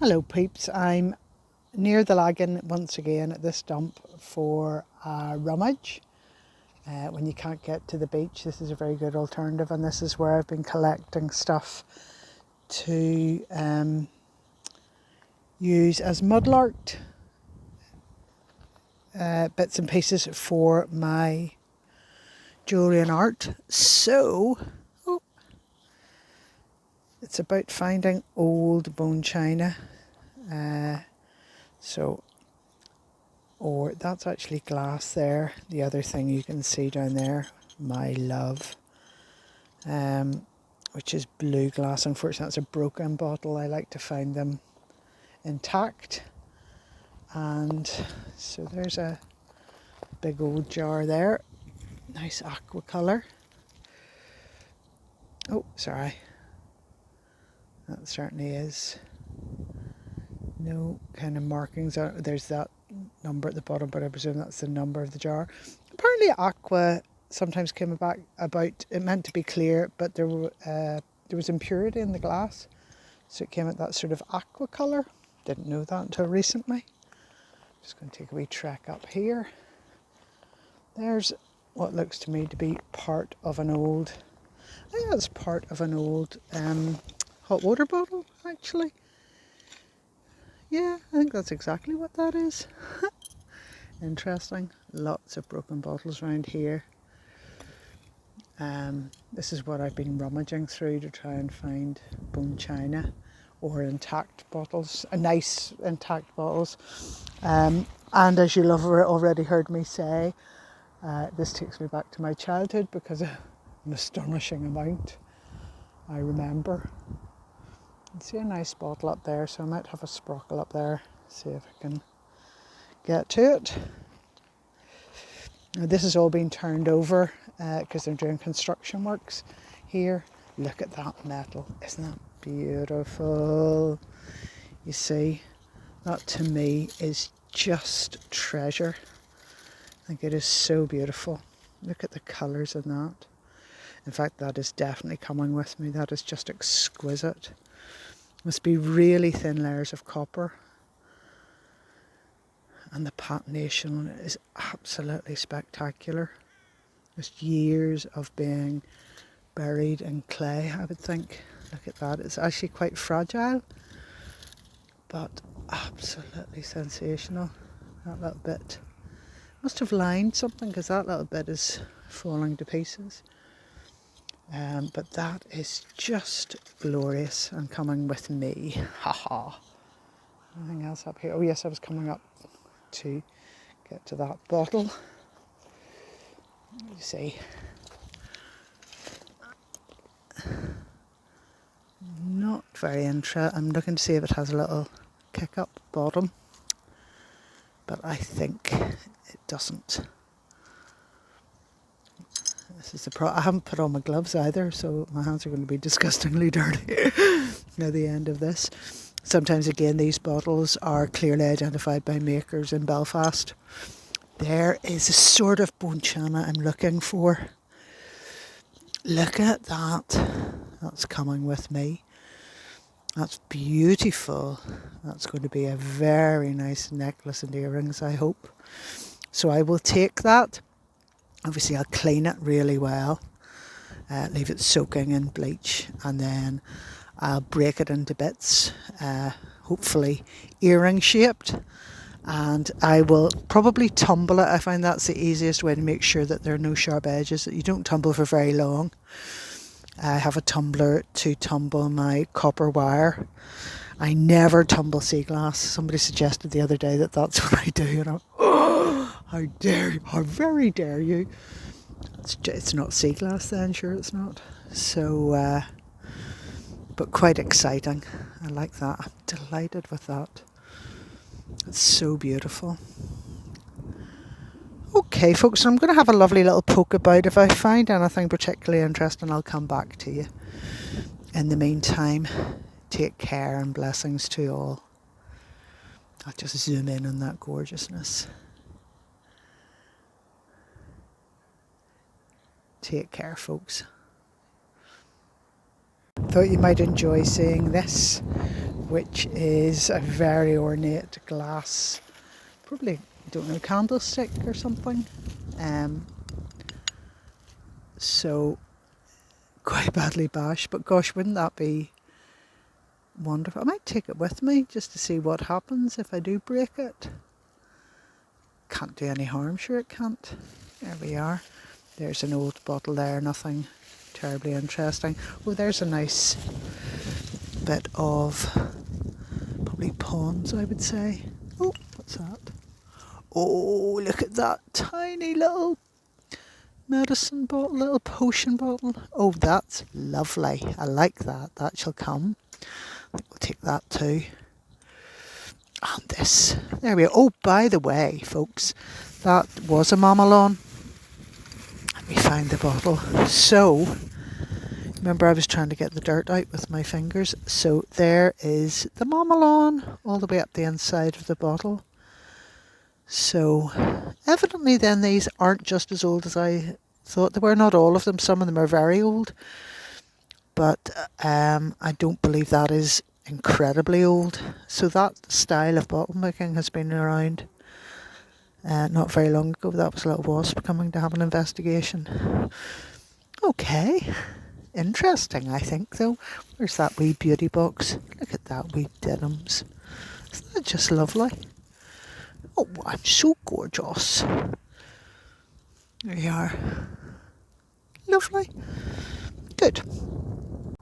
Hello peeps, I'm near the Lagan once again at this dump for a rummage. When you can't get to the beach, this is a very good alternative, and this is where I've been collecting stuff to use as mudlarked bits and pieces for my jewellery and art. So, it's about finding old bone china. Or that's actually glass there. The other thing you can see down there, my love, which is blue glass. Unfortunately, that's a broken bottle. I like to find them intact. And so there's a big old jar there. Nice aqua colour. Oh, sorry. That certainly is. No kind of markings. There's that number at the bottom, but I presume that's the number of the jar. Apparently aqua sometimes came about, it meant to be clear, but there was impurity in the glass, so it came at that sort of aqua colour. Didn't know that until recently. Just going to take a wee trek up here. There's what looks to me to be part of an old, I think that's part of an old hot water bottle, actually. Yeah, I think that's exactly what that is. Interesting. Lots of broken bottles around here. This is what I've been rummaging through to try and find bone china or intact bottles, nice intact bottles. And as you'll have already heard me say, this takes me back to my childhood because of an astonishing amount I remember. I see a nice bottle up there, so I might have a sprockle up there, see if I can get to it. Now, this has all been turned over because they're doing construction works here. Look at that metal, isn't that beautiful? You see, that to me is just treasure. I think it is so beautiful. Look at the colours in that. In fact, that is definitely coming with me. That is just exquisite. Must be really thin layers of copper. And the patination on it is absolutely spectacular. Just years of being buried in clay, I would think. Look at that. It's actually quite fragile, but absolutely sensational. That little bit must have lined something because that little bit is falling to pieces. But that is just glorious and coming with me. Haha. Anything else up here? Oh yes, I was coming up to get to that bottle. You see, not very interesting. I'm looking to see if it has a little kick up bottom, but I think it doesn't. This is the I haven't put on my gloves either, so my hands are going to be disgustingly dirty at the end of this. Sometimes again, these bottles are clearly identified by makers in Belfast. There is a sort of bone china I'm looking for. Look at that. That's coming with me. That's beautiful. That's going to be a very nice necklace and earrings, I hope. So I will take that. Obviously, I'll clean it really well. Leave it soaking in bleach, and then I'll break it into bits, hopefully earring shaped, and I will probably tumble it. I find that's the easiest way to make sure that there are no sharp edges, that you don't tumble for very long. I have a tumbler to tumble my copper wire. I never tumble sea glass. Somebody suggested the other day that that's what I do, and I'm, oh, how dare you, how very dare you. It's not sea glass then, sure it's not. So, but quite exciting. I like that. I'm delighted with that. It's so beautiful. Okay folks, so I'm going to have a lovely little poke about. If I find anything particularly interesting, I'll come back to you. In the meantime, take care and blessings to all. I'll just zoom in on that gorgeousness. Take care folks. Thought you might enjoy seeing this, which is a very ornate glass, probably, I don't know, candlestick or something. So quite badly bashed, but gosh, wouldn't that be wonderful? I might take it with me just to see what happens if I do break it. Can't do any harm, sure it can't. There we are. There's an old bottle there, nothing terribly interesting. Oh, there's a nice bit of probably pawns, I would say. Oh, what's that? Oh, look at that tiny little medicine bottle, little potion bottle. Oh, that's lovely. I like that. That shall come. I think we'll take that too. And this. There we go. Oh, by the way, folks, that was a mamelon. Let me find the bottle. So, remember I was trying to get the dirt out with my fingers. So there is the mamelon all the way up the inside of the bottle. So evidently then these aren't just as old as I thought they were. Not all of them. Some of them are very old. But I don't believe that is incredibly old. So that style of bottle making has been around not very long ago. That was a little wasp coming to have an investigation. Okay. Interesting, I think, though. Where's that wee beauty box? Look at that wee denims. Isn't that just lovely? Oh, I'm so gorgeous. There you are. Lovely. Good.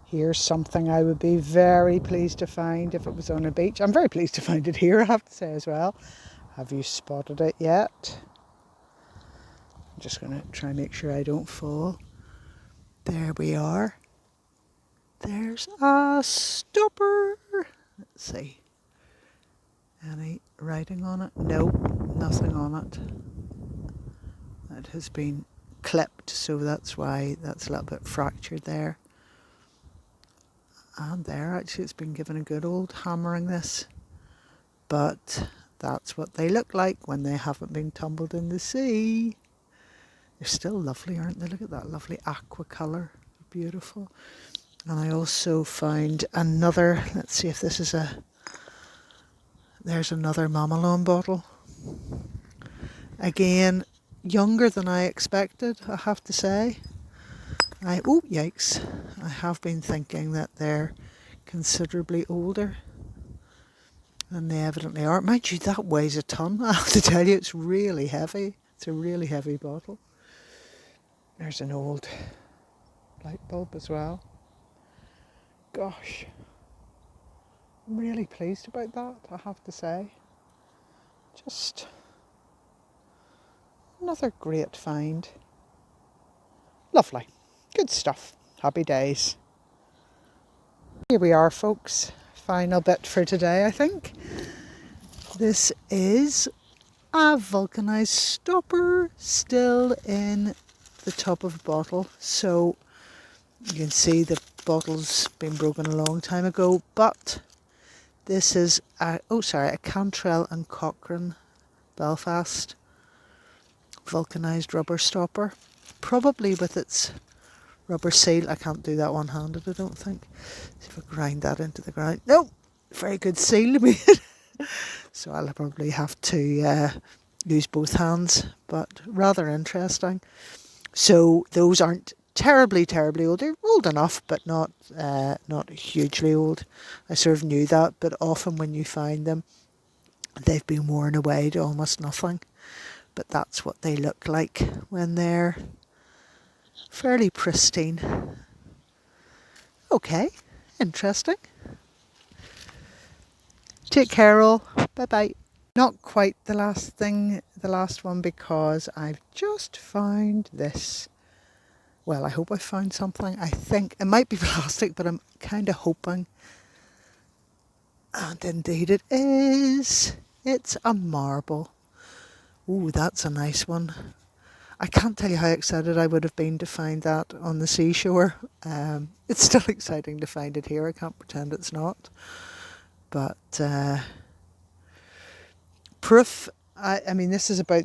Here's something I would be very pleased to find if it was on a beach. I'm very pleased to find it here, I have to say as well. Have you spotted it yet? I'm just going to try and make sure I don't fall. There we are. There's a stopper. Let's see. Any writing on it? No, nothing on it. It has been clipped, so that's why that's a little bit fractured there. And there, actually, it's been given a good old hammering this. But that's what they look like when they haven't been tumbled in the sea. They're still lovely, aren't they? Look at that lovely aqua colour. Beautiful. And I also found another, let's see if this is there's another mamelon bottle. Again, younger than I expected, I have to say. Oh, yikes. I have been thinking that they're considerably older than they evidently are. Mind you, that weighs a ton. I have to tell you, it's really heavy. It's a really heavy bottle. There's an old light bulb as well. Gosh. I'm really pleased about that, I have to say. Just another great find. Lovely. Good stuff. Happy days. Here we are, folks. Final bit for today, I think. This is a vulcanized stopper still in the top of a bottle. So you can see the bottle's been broken a long time ago, but this is a Cantrell and Cochrane Belfast vulcanized rubber stopper, probably with its rubber seal. I can't do that one-handed, I don't think. See if I grind that into the ground. No, very good seal made. So I'll probably have to use both hands, but rather interesting. So those aren't terribly old. They're old enough, but not hugely old. I sort of knew that, but often when you find them, they've been worn away to almost nothing. But that's what they look like when they're fairly pristine. Okay, interesting. Take care all. Bye bye. Not quite the last one, because I've just found this. Well, I hope I found something. I think it might be plastic, but I'm kind of hoping. And indeed it is. It's a marble. Ooh, that's a nice one. I can't tell you how excited I would have been to find that on the seashore. It's still exciting to find it here. I can't pretend it's not. But proof, I mean, this is about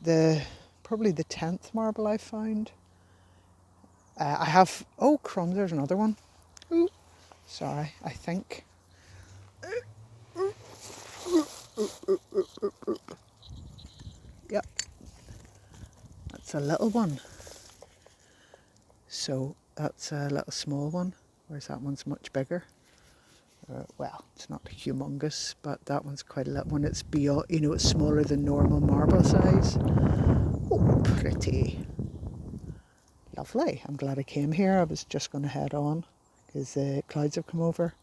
probably the 10th marble I've found. I have, oh crumbs, there's another one. Ooh, Sorry, I think. Yep, that's a little one. So that's a little small one, whereas that one's much bigger. Well, it's not humongous, but that one's quite a little one. It's beyond, it's smaller than normal marble size. Oh, pretty. Lovely. I'm glad I came here. I was just going to head on because the clouds have come over.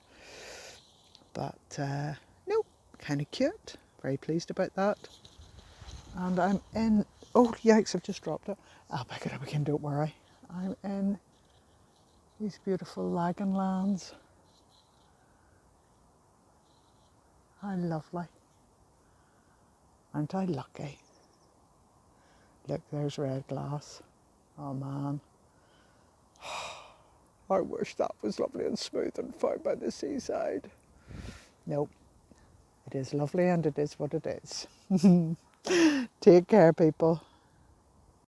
But no, kind of cute. Very pleased about that. And I'm in, oh yikes, I've just dropped it. I'll pick it up again, don't worry. I'm in these beautiful Lagan lands. How lovely. Aren't I lucky? Look, there's red glass. Oh man. I wish that was lovely and smooth and far by the seaside. Nope. It is lovely and it is what it is. Take care, people.